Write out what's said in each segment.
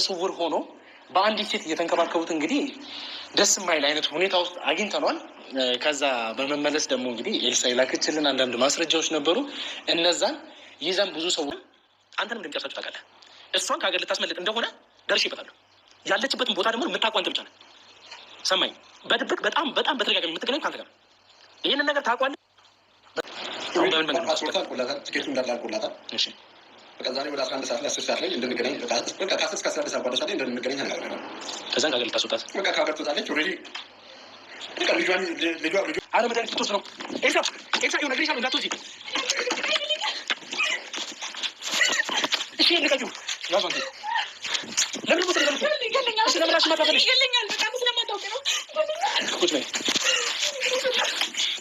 በስውር ሆኖ በአንዲት ሴት እየተንከባከቡት እንግዲህ ደስ የማይል አይነት ሁኔታ ውስጥ አግኝተኗል። ከዛ በመመለስ ደግሞ እንግዲህ ኤልሳ የላከችልን አንዳንድ ማስረጃዎች ነበሩ። እነዛን ይዘን ብዙ ሰዎች አንተንም እንደሚጨርሳችሁ ታውቃለህ። እሷን ከሀገር ልታስመልጥ እንደሆነ ደርሼበታለሁ። ያለችበትን ቦታ ደግሞ የምታውቀው አንተ ብቻ ነህ። ሰማኝ። በድብቅ በጣም በተደጋጋሚ የምትገናኝ ከአንተ ጋር ይህንን ነገር ታውቋለህ። ትኬቱ እንዳላልቆላታል። በቃ ዛሬ ወደ 11 ሰዓት ላይ 10 ሰዓት ላይ እንድንገናኝ ከ10 እስከ 11 ሰዓት ባለው ሰዓት ላይ እንድንገናኝ ተነጋግረናል። ከዛን ከሀገር ልታስወጣት በቃ ከሀገር ትወጣለች። ኦልሬዲ ልጇ አረ መድኃኒት ልትወስድ ነው። ኤልሳ የሆነ ነገር ይሻል እንዳትወጪ። እሺ ልቀቂው። ያዙ አንተ ለምን ሞት ለምን ይገለኛል? እሺ ለምን አሽማታለሽ? ይገለኛል። በጣም ስለማታውቅ ነው። ቁጭ በይ።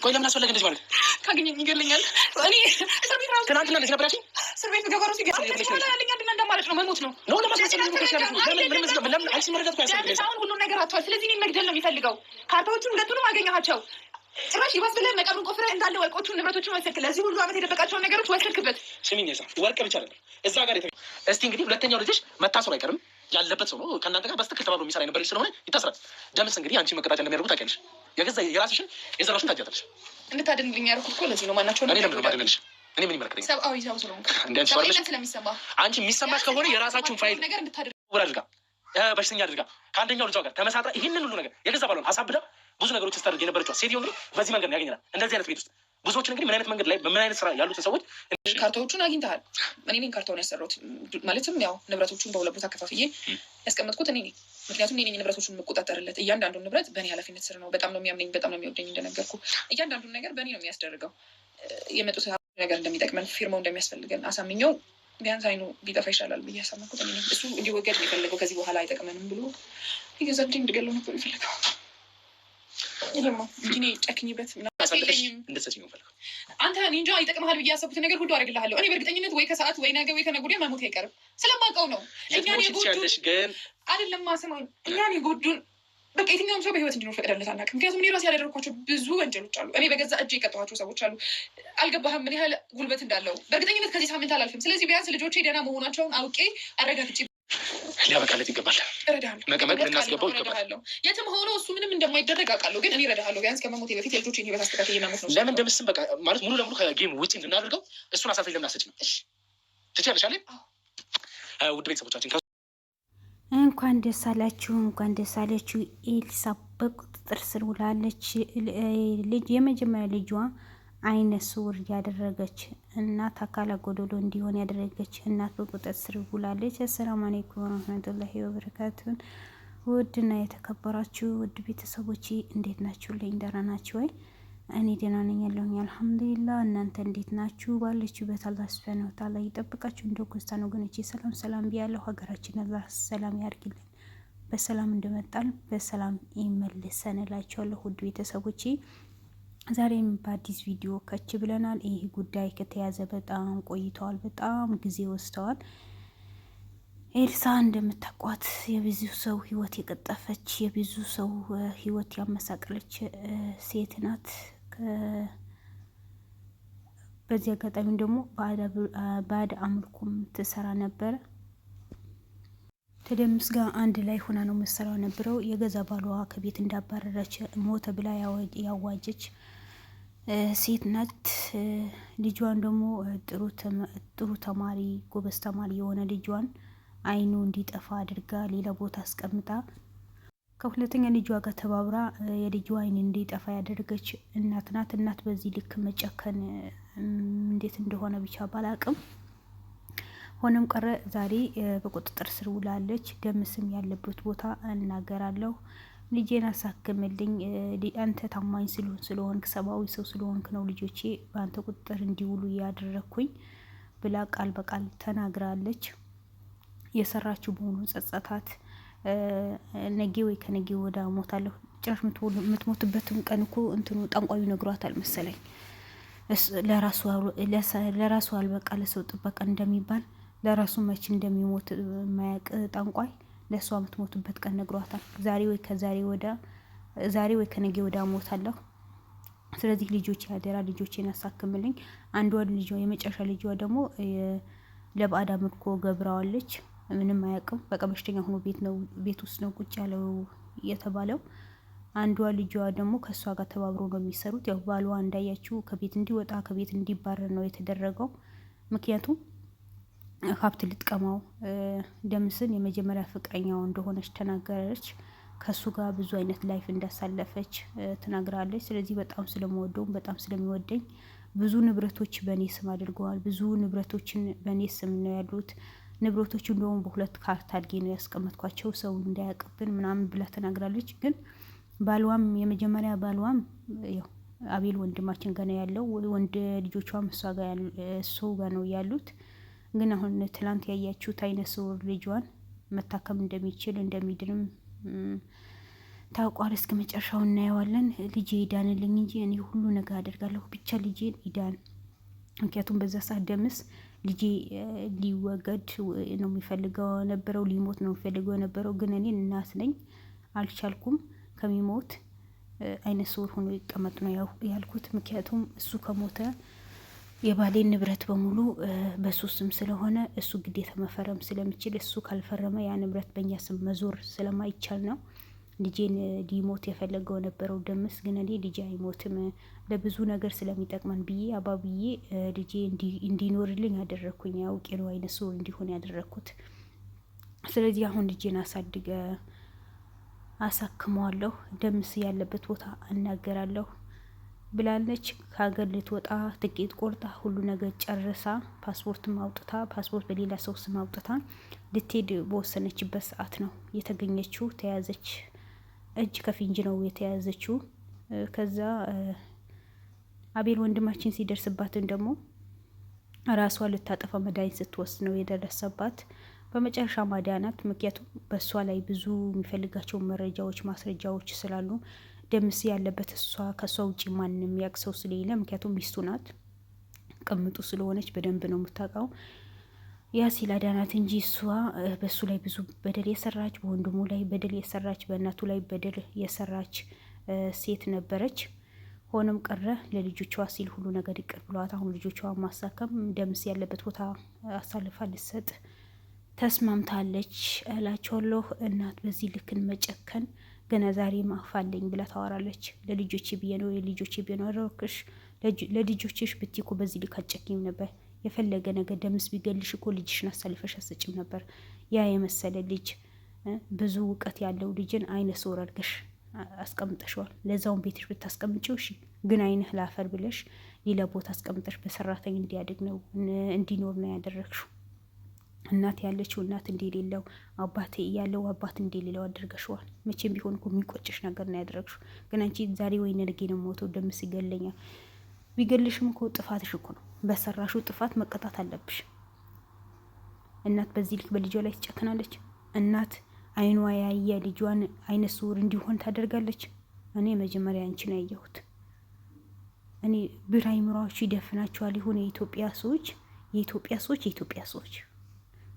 ቆይ ለምን አስፈለገ እንደዚህ ማለት? ካገኘኝ ይገለኛል። እኔ እስር ቤት ራሱ ትናንትና እንደዚህ ነበራችሁ። እስር ቤት ገበሩ ሲገባ ያለኛ ድና እንደማለት ነው። መሞት ነው ነው ለማስመሰል ነው። ለምን አንቺ መረዳት ያስፈልጋል። አሁን ሁሉ ነገር አጥቷል። ስለዚህ እኔን መግደል ነው የሚፈልገው። ካርታዎቹን ሁለቱንም አገኘኋቸው። ጭራሽ ይባስ ብለህ መቃብሩን ቆፍረህ እንዳለ ወርቆቹን ንብረቶቹን ወሰድክ። ለዚህ ሁሉ ዓመት የደበቃቸውን ነገሮች ወሰድክበት። ስሚኝ እዛ ወርቅ ብቻ አይደለም እዛ ጋር እስቲ እንግዲህ ሁለተኛው ልጅሽ መታሰሩ አይቀርም። ያለበት ሰው ነው። ከእናንተ ጋር በስትክክል ተባብሮ የሚሰራ የነበረ ስለሆነ ይታስራል። ደምስ እንግዲህ አንቺ መቀጣጫ እንደሚያደርጉ ታውቂያለሽ። የገዛ የራስሽን የዘራሽን ታጃለሽ። እንድታድንልኝ ያደረኩት እኮ ለዚህ ነው። ማናቸውን እኔ ለምን ማድነልሽ? እኔ ምን ይመለከተኝ? ሰብአዊ ሰው ስለሆንኩ አንቺ የሚሰማሽ ከሆነ የራሳችሁን ፋይል ነገር እንድታደርጉ አድርጋ በሽተኛ አድርጋ ከአንደኛው ልጇ ጋር ተመሳጥራ ይህንን ሁሉ ነገር የገዛ ባሏን አሳብዳ ብዙ ነገሮች ስታደርግ የነበረችው ሴትዮ እንግዲህ በዚህ መንገድ ነው ያገኘናል። እንደዚህ አይነት ቤት ውስጥ ብዙዎችን እንግዲህ ምን አይነት መንገድ ላይ በምን አይነት ስራ ያሉትን ሰዎች ካርታዎቹን አግኝተሃል። እኔ ነኝ ካርታውን ያሰራሁት። ማለትም ያው ንብረቶቹን በሁለት ቦታ ከፋፍዬ ያስቀመጥኩት እኔ ነኝ። ምክንያቱም እኔ ነኝ ንብረቶቹን የምቆጣጠርለት። እያንዳንዱን ንብረት በእኔ ኃላፊነት ስር ነው። በጣም ነው የሚያምነኝ፣ በጣም ነው የሚወደኝ። እንደነገርኩ እያንዳንዱን ነገር በእኔ ነው የሚያስደርገው። የመጡት ነገር እንደሚጠቅመን ፊርማው እንደሚያስፈልገን አሳምኘው ቢያንስ አይኑ ቢጠፋ ይሻላል ብዬ ያሳመንኩት እኔ ነኝ። እሱ እንዲወገድ ነው የፈለገው። ከዚህ በኋላ አይጠቅመንም ብሎ የገዛ ልጅ እንድገለው ነበር የፈለገው። ይሄማ እንጂ ጨክኝበት አንተ እንጃ ይጠቅምሃል ብዬ ያሰብኩትን ነገር ሁሉ አደርግልሃለሁ። እኔ በእርግጠኝነት ወይ ከሰዓት ወይ ነገ ወይ ከነገ ወዲያ መሞት አይቀርም። ስለማውቀው ነው። እኛን የጎዱን አይደለም ማሰማኝ እኛን የጎዱን በቃ የትኛውም ሰው በህይወት እንዲኖር ፈቅደለት አናውቅም። ምክንያቱም እኔ ራሴ ያደረግኳቸው ብዙ ወንጀሎች አሉ። እኔ በገዛ እጄ የቀጠኋቸው ሰዎች አሉ። አልገባህም ምን ያህል ጉልበት እንዳለው። በእርግጠኝነት ከዚህ ሳምንት አላልፍም። ስለዚህ ቢያንስ ልጆቼ ደህና መሆናቸውን አውቄ አረጋግጬ ሊያበቃለት ይገባል። መቀመቅ ልናስገባው ይገባል። የትም ሆኖ እሱ ምንም እንደማይደረግ አውቃለሁ። ግን እኔ እረዳሃለሁ። ቢያንስ ከመሞቴ በፊት የልጆቼን ህይወት አስተካክዬ መሞት ነው። ለምን እንደምስም በቃ ማለት ሙሉ ለሙሉ ከጌም ውጭ እንድናደርገው እሱን አሳልፈኝ ለምን አሰጭ ነው ትችያለሽ አይደል? ውድ ቤተሰቦቻችን እንኳን ደስ አላችሁ፣ እንኳን ደስ አለችው። ኤልሳ በቁጥጥር ስር ውላለች። ልጅ የመጀመሪያ ልጇ አይነ ስውር ያደረገች እናት አካለ ጎደሎ እንዲሆን ያደረገች እናት በቁጥጥር ስር ውላለች። አሰላሙ አለይኩም ወራህመቱላሂ ወበረካቱን። ውድና የተከበራችሁ ውድ ቤተሰቦቼ እንዴት ናችሁ? ልኝ ደህና ናችሁ ወይ? እኔ ደህና ነኝ ያለሁኝ አልሐምዱሊላህ። እናንተ እንዴት ናችሁ? ባለችሁበት አላህ ሱብሓነሁ ወተዓላ ይጠብቃችሁ። እንደው ክርስቲያን ወገኖቼ ሰላም ብያለሁ። ሀገራችን አላህ ሰላም ያርግልን። በሰላም እንደመጣን በሰላም ይመልሰን እላችኋለሁ። ውድ ቤተሰቦቼ ዛሬም በአዲስ ቪዲዮ ከች ብለናል። ይህ ጉዳይ ከተያዘ በጣም ቆይተዋል፣ በጣም ጊዜ ወስደዋል። ኤልሳ እንደምታውቋት የብዙ ሰው ህይወት የቀጠፈች የብዙ ሰው ህይወት ያመሳቀለች ሴት ናት። በዚህ አጋጣሚ ደግሞ ባዕድ አምልኮም ትሰራ ነበረ። ተደምስ ጋር አንድ ላይ ሆና ነው መሰራው ነበረው። የገዛ ባሏ ከቤት እንዳባረረች ሞተ ብላ ያዋጀች ሴት ናት። ልጇን ደግሞ ጥሩ ተማሪ ጎበዝ ተማሪ የሆነ ልጇን አይኑ እንዲጠፋ አድርጋ ሌላ ቦታ አስቀምጣ ከሁለተኛ ልጇ ጋር ተባብራ የልጇ አይን እንዲጠፋ ያደረገች እናት ናት። እናት በዚህ ልክ መጨከን እንዴት እንደሆነ ብቻ ባላቅም ሆነም ቀረ ዛሬ በቁጥጥር ስር ውላለች። ደምስም ያለበት ቦታ እናገራለሁ። ልጄን አሳክምልኝ፣ አንተ ታማኝ ስለሆንክ ሰብአዊ ሰው ስለሆንክ ነው ልጆቼ በአንተ ቁጥጥር እንዲውሉ ያደረኩኝ ብላ ቃል በቃል ተናግራለች። የሰራችው በሆኑ ጸጸታት ነገ ወይ ከነገ ወዳ ሞታለሁ። ጭራሽ የምትሞትበትም ቀን እኮ እንትኑ ጠንቋዩ ነግሯታል መሰለኝ። ለራሱ አልበቃ ለሰው ጥበቃ እንደሚባል ለራሱ መቼ እንደሚሞት ማያቅ ጠንቋይ ለሷ የምትሞትበት ቀን ነግሯታል። ዛሬ ወይ ከነገ ወዳ ሞታለሁ። ስለዚህ ልጆቼ አደራ ልጆቼን አሳክምልኝ። አንዷ ልጇ የመጨረሻ ልጇ ደግሞ ለባዕድ አምልኮ ገብራዋለች። ምንም አያውቅም። በቃ በሽተኛ ሆኖ ቤት ውስጥ ነው ቁጭ ያለው የተባለው። አንዷ ልጇ ደግሞ ከእሷ ጋር ተባብሮ ነው የሚሰሩት። ያው ባሏ እንዳያችው ከቤት እንዲወጣ ከቤት እንዲባረር ነው የተደረገው። ምክንያቱም ሀብት ልጥቀማው ደምስን የመጀመሪያ ፍቅረኛው እንደሆነች ተናገረች። ከሱ ጋር ብዙ አይነት ላይፍ እንዳሳለፈች ትናግራለች። ስለዚህ በጣም ስለምወደውም በጣም ስለሚወደኝ ብዙ ንብረቶች በእኔ ስም አድርገዋል። ብዙ ንብረቶችን በእኔ ስም ነው ያሉት። ንብረቶቹ እንደውም በሁለት ካርታ አድርጌ ነው ያስቀመጥኳቸው ሰው እንዳያውቅብን ምናምን ብላ ተናግራለች። ግን ባልዋም የመጀመሪያ ባልዋም ያው አቤል ወንድማችን ጋር ነው ያለው። ወንድ ልጆቿም እሱ ጋር ነው ያሉት። ግን አሁን ትላንት ያያችሁት አይነ ስውር ልጇን መታከም እንደሚችል እንደሚድንም ታውቋል። እስከ መጨረሻው እናየዋለን። ልጄ ይዳንልኝ እንጂ እኔ ሁሉ ነገር አደርጋለሁ፣ ብቻ ልጄን ይዳን። ምክንያቱም በዛ ሰዓት ደምስ ልጄ ሊወገድ ነው የሚፈልገው ነበረው፣ ሊሞት ነው የሚፈልገው ነበረው። ግን እኔ እናት ነኝ አልቻልኩም፣ ከሚሞት አይነ ስውር ሆኖ ይቀመጥ ነው ያልኩት። ምክንያቱም እሱ ከሞተ የባሌን ንብረት በሙሉ በሱ ስም ስለሆነ እሱ ግዴታ መፈረም ስለሚችል እሱ ካልፈረመ ያ ንብረት በእኛ ስም መዞር ስለማይቻል ነው ልጄን ሊሞት የፈለገው ነበረው ደምስ። ግን እኔ ልጄ አይሞትም ለብዙ ነገር ስለሚጠቅመን ብዬ አባብዬ ልጄ እንዲኖርልኝ ያደረግኩኝ። አውቄ ነው አይነ ስውር እንዲሆን ያደረግኩት። ስለዚህ አሁን ልጄን አሳክመዋለሁ፣ ደምስ ያለበት ቦታ እናገራለሁ ብላለች። ከሀገር ልትወጣ ትኬት ቆርጣ ሁሉ ነገር ጨርሳ ፓስፖርትም አውጥታ ፓስፖርት በሌላ ሰው ስም አውጥታ ልትሄድ በወሰነችበት ሰዓት ነው የተገኘችው። ተያዘች፣ እጅ ከፍንጅ ነው የተያዘችው። ከዛ አቤል ወንድማችን ሲደርስባትን ደግሞ ራሷ ልታጠፋ መድኃኒት ስትወስድ ነው የደረሰባት። በመጨረሻ ማዳናት። ምክንያቱም በእሷ ላይ ብዙ የሚፈልጋቸው መረጃዎች ማስረጃዎች ስላሉ ደምስ ያለበት እሷ ከእሷ ውጭ ማንም ያውቅ ሰው ስለሌለ፣ ምክንያቱም ሚስቱ ናት፣ ቅምጡ ስለሆነች በደንብ ነው የምታውቀው። ያ ሲላዳናት እንጂ እሷ በእሱ ላይ ብዙ በደል የሰራች፣ በወንድሙ ላይ በደል የሰራች፣ በእናቱ ላይ በደል የሰራች ሴት ነበረች። ሆኖም ቀረ ለልጆቿ ሲል ሁሉ ነገር ይቅር ብለዋት አሁን ልጆቿ ማሳከም ደምስ ያለበት ቦታ አሳልፋ ልሰጥ ተስማምታለች እላቸዋለሁ። እናት በዚህ ልክን መጨከን ገና ዛሬ ማፋለኝ ብላ ታወራለች። ለልጆቼ ብዬ ነው የልጆቼ ብዬ ነው ረክሽ ለልጆችሽ ብትይ እኮ በዚህ ልክ አጨኪም ነበር። የፈለገ ነገር ደምስ ቢገልሽ እኮ ልጅሽን አሳልፈሽ አሰጭም ነበር። ያ የመሰለ ልጅ ብዙ እውቀት ያለው ልጅን አይነ ስውር አድርገሽ አስቀምጠሽዋል። ለዛውን ቤትሽ ብታስቀምጪው እሺ፣ ግን አይነህ ላፈር ብለሽ ሌላ ቦታ አስቀምጠሽ በሰራተኛ እንዲያድግ ነው እንዲኖር ነው ያደረግሽው። እናት ያለችው እናት እንደሌለው፣ አባት ያለው አባት እንደሌለው አድርገሽዋል። መቼም ቢሆን እኮ የሚቆጭሽ ነገር ነው ያደረግሽው። ግን አንቺ ዛሬ ወይ ነገ ነው ሞተው ደምስ ይገለኛል። ቢገልሽም እኮ ጥፋትሽ እኮ ነው። በሰራሽው ጥፋት መቀጣት አለብሽ። እናት በዚህ ልክ በልጇ ላይ ትጨክናለች። እናት አይኗ ያየ ልጇን አይነ ስውር እንዲሆን ታደርጋለች። እኔ መጀመሪያ አንቺን ያየሁት እኔ ብር አይምሯችሁ ይደፍናችኋል። ይሁን የኢትዮጵያ ሰዎች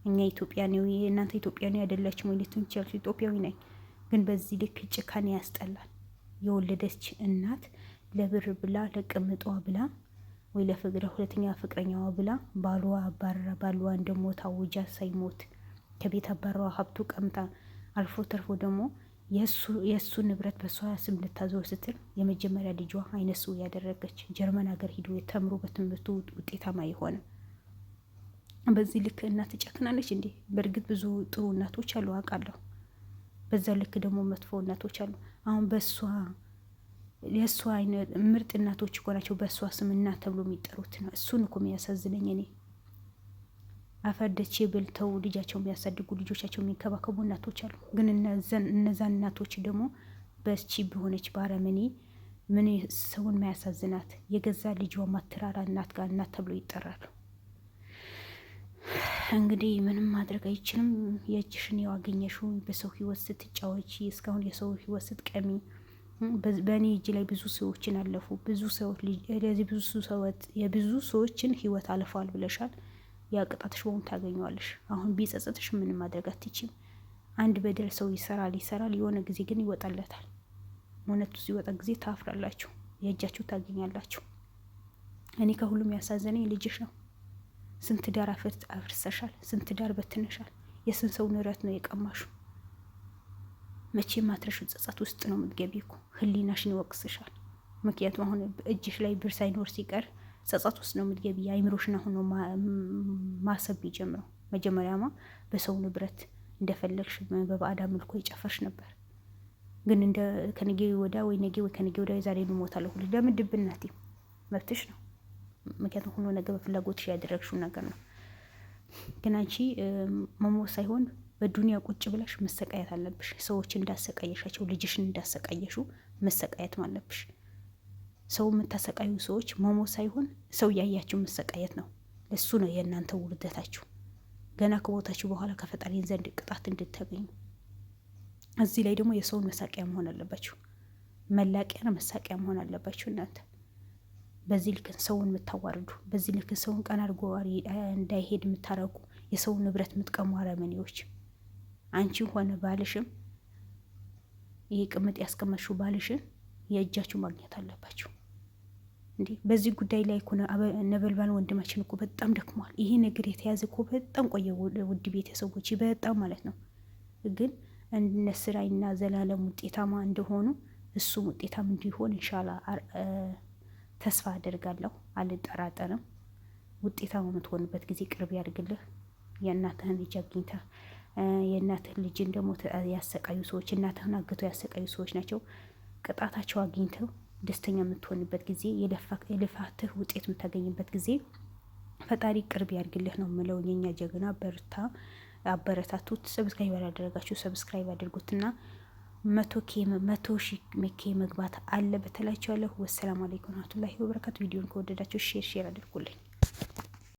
እኛ ኢትዮጵያ ነው እናንተ ኢትዮጵያ ነው ያደላችሁ ማለት እንችላለን። ኢትዮጵያዊ ነኝ፣ ግን በዚህ ልክ ጭካኔ ያስጠላል። የወለደች እናት ለብር ብላ ለቅምጧ ብላ ወይ ሁለተኛ ፍቅረኛዋ ብላ ባሏ አባረራ። ባሏ እንደሞታ ውጃ ሳይሞት ከቤት አባረዋ ሀብቱ ቀምታ አልፎ ተርፎ ደግሞ የእሱ ንብረት በሷ ስም ልታዞር ስትል የመጀመሪያ ልጇ አይነ ስውር ያደረገች ጀርመን ሀገር ሂዶ ተምሮ በትምህርቱ ውጤታማ የሆነ በዚህ ልክ እናት ትጨክናለች እንዴ? በእርግጥ ብዙ ጥሩ እናቶች አሉ አውቃለሁ። በዛ ልክ ደግሞ መጥፎ እናቶች አሉ። አሁን የእሷ አይነት ምርጥ እናቶች እኮ ናቸው በእሷ ስም እናት ተብሎ የሚጠሩት ነው። እሱን እኮ የሚያሳዝነኝ እኔ አፈርደቼ በልተው ልጃቸው የሚያሳድጉ ልጆቻቸው የሚንከባከቡ እናቶች አሉ። ግን እነዛን እናቶች ደግሞ በቺ በሆነች ባረመኔ ምን ሰውን ማያሳዝናት የገዛ ልጇ ማትራራ እናት ጋር እናት ተብሎ ይጠራሉ። እንግዲህ ምንም ማድረግ አይችልም። የእጅሽን ያገኘሽው በሰው ህይወት ስትጫወቺ እስካሁን የሰው ህይወት ስትቀሚ በእኔ እጅ ላይ ብዙ ሰዎችን አለፉ። የብዙ ሰዎችን ህይወት አልፈዋል ብለሻል። ያ ቅጣትሽ በሆን ታገኘዋለሽ። አሁን ቢጸጸትሽ ምንም ማድረግ አትችም። አንድ በደል ሰው ይሰራል የሆነ ጊዜ ግን ይወጣለታል። እውነቱ ሲወጣ ጊዜ ታፍራላችሁ፣ የእጃችሁ ታገኛላችሁ። እኔ ከሁሉም ያሳዘነኝ ልጅሽ ነው። ስንት ዳር አፍርሰሻል፣ ስንት ዳር በትነሻል። የስንት ሰው ንብረት ነው የቀማሹ? መቼም ማትረሹ ጸጸት ውስጥ ነው የምትገቢ እኮ። ህሊናሽን ይወቅስሻል። ምክንያቱም አሁን እጅሽ ላይ ብር ሳይኖር ሲቀር ጸጸት ውስጥ ነው የምትገቢ። የአይምሮሽን አሁን ነው ማሰብ ቢጀምረው። መጀመሪያማ በሰው ንብረት እንደፈለግሽ በባዕዳ መልኩ የጨፈርሽ ነበር። ግን እንደ ከነገ ወዳ ወይ ነገ ወይ ከነገ ወዳ ዛሬ እንሞታለሁ ሁሉ ለምን ድብናት? መብትሽ ነው። ምክንያቱም ሁሉ ነገር በፍላጎትሽ ያደረግሽው ነገር ነው። ግን አንቺ መሞት ሳይሆን በዱንያ ቁጭ ብለሽ መሰቃየት አለብሽ። ሰዎች እንዳሰቃየሻቸው ልጅሽን እንዳሰቃየሹ መሰቃየት አለብሽ። ሰው የምታሰቃዩ ሰዎች መሞት ሳይሆን ሰው ያያችሁ መሰቃየት ነው። እሱ ነው የእናንተ ውርደታችሁ። ገና ከሞታችሁ በኋላ ከፈጣሪን ዘንድ ቅጣት እንድታገኙ። እዚህ ላይ ደግሞ የሰውን መሳቂያ መሆን አለባችሁ። መላቂያ መሳቂያ መሆን አለባችሁ እናንተ። በዚህ ልክ ሰውን የምታዋርዱ፣ በዚህ ልክ ሰውን ቀን አድርጎ እንዳይሄድ የምታረጉ፣ የሰውን ንብረት የምትቀሙ አረመኔዎች። አንቺም ሆነ ባልሽም ይህ ቅምጥ ያስቀመጥሽው ባልሽን የእጃችሁ ማግኘት አለባችሁ። እንዴ በዚህ ጉዳይ ላይ እኮ ነበልባል ወንድማችን እኮ በጣም ደክሟል። ይሄ ነገር የተያዘ እኮ በጣም ቆየ። ውድ ቤተሰቦች በጣም ማለት ነው። ግን እነ ስራይና ዘላለም ውጤታማ እንደሆኑ እሱም ውጤታም እንዲሆን ኢንሻአላህ ተስፋ አደርጋለሁ። አልጠራጠርም። ውጤታማ የምትሆንበት ጊዜ ቅርብ ያድርግልህ። የእናትህን ልጅ አግኝተህ የእናትህን ልጅን ደግሞ ያሰቃዩ ሰዎች፣ እናትህን አግተው ያሰቃዩ ሰዎች ናቸው። ቅጣታቸው አግኝተው ደስተኛ የምትሆንበት ጊዜ፣ የልፋትህ ውጤት የምታገኝበት ጊዜ ፈጣሪ ቅርብ ያድርግልህ ነው የምለው። የኛ ጀግና በርታ፣ አበረታቱት። ሰብስክራይብ ያላደረጋችሁ ሰብስክራይብ አድርጉትና 100K መግባት አለ በተላችኋለሁ። ወሰላሙ አለይኩም ወራህመቱላሂ ወበረካቱ። ቪዲዮን ከወደዳችሁ ሼር አድርጉልኝ።